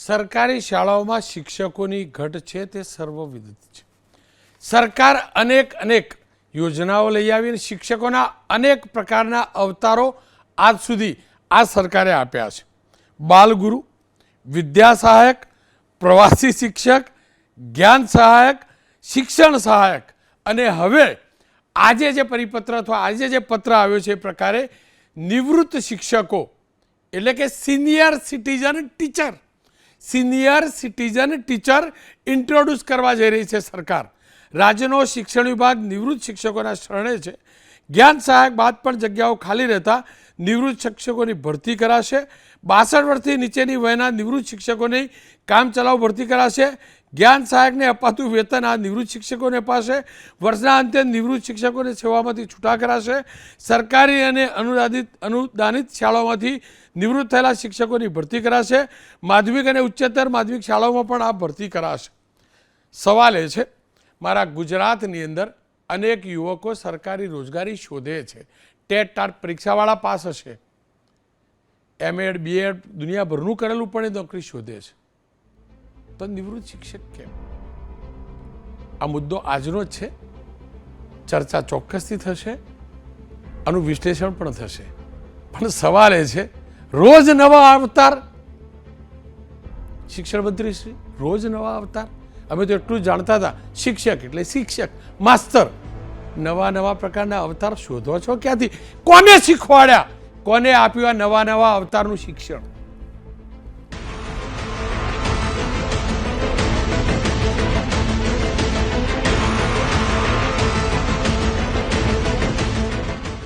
સરકારી શાળાઓમાં શિક્ષકોની ઘટ છે તે સર્વવિદિત છે. સરકાર અનેક યોજનાઓ લઈ આવી અને શિક્ષકોના અનેક પ્રકારના અવતારો આજ સુધી આ સરકારે આપ્યા છે. બાલગુરુ, વિદ્યા સહાયક, પ્રવાસી શિક્ષક, જ્ઞાન સહાયક, શિક્ષણ સહાયક અને હવે આજે જે પરિપત્ર અથવા આજે જે પત્ર આવ્યો છે એ પ્રકારે નિવૃત્ત શિક્ષકો એટલે કે સિનિયર સિટીઝન ટીચર ઇન્ટ્રોડ્યુસ કરવા જઈ રહી છે સરકાર. રાજ્યનો શિક્ષણ વિભાગ નિવૃત્ત શિક્ષકોના શરણે છે. જ્ઞાન સહાયક બાદ પણ જગ્યાઓ ખાલી રહેતા નિવૃત્ત શિક્ષકોની ભરતી કરાશે. 62 વર્ષથી નીચેની વયના નિવૃત્ત શિક્ષકોની કામચલાઉ ભરતી કરાશે. જ્ઞાન સહાયકને અપાતું વેતન આ નિવૃત્ત શિક્ષકોને અપાશે. વર્ષના અંતે નિવૃત્ત શિક્ષકોને સેવામાંથી છૂટા કરાશે. સરકારી અને અનુદાનિત શાળાઓમાંથી નિવૃત્ત થયેલા શિક્ષકોની ભરતી કરાશે. માધ્યમિક અને ઉચ્ચતર માધ્યમિક શાળાઓમાં પણ આ ભરતી કરાશે. સવાલ એ છે, મારા ગુજરાતની અંદર અનેક યુવકો સરકારી રોજગારી શોધે છે. ટેટ ટાટ પરીક્ષાવાળા પાસ હશે, એમએડ બીએડ દુનિયાભરનું કરેલું પણ એ નોકરી શોધે છે. તો નિવૃત્ત શિક્ષક કેમ? આ મુદ્દો આજનો જ છે. ચર્ચા ચોક્કસથી થશે, આનું વિશ્લેષણ પણ થશે. પણ સવાલ એ છે, રોજ નવા અવતાર. શિક્ષણ મંત્રી શ્રી રોજ નવા અવતાર. અમે તો એટલું જ જાણતા હતા, શિક્ષક એટલે શિક્ષક, માસ્તર. નવા પ્રકારના અવતાર શોધો છો ક્યાંથી? કોને શીખવાડ્યા? કોને આપ્યું આ નવા અવતારનું શિક્ષણ?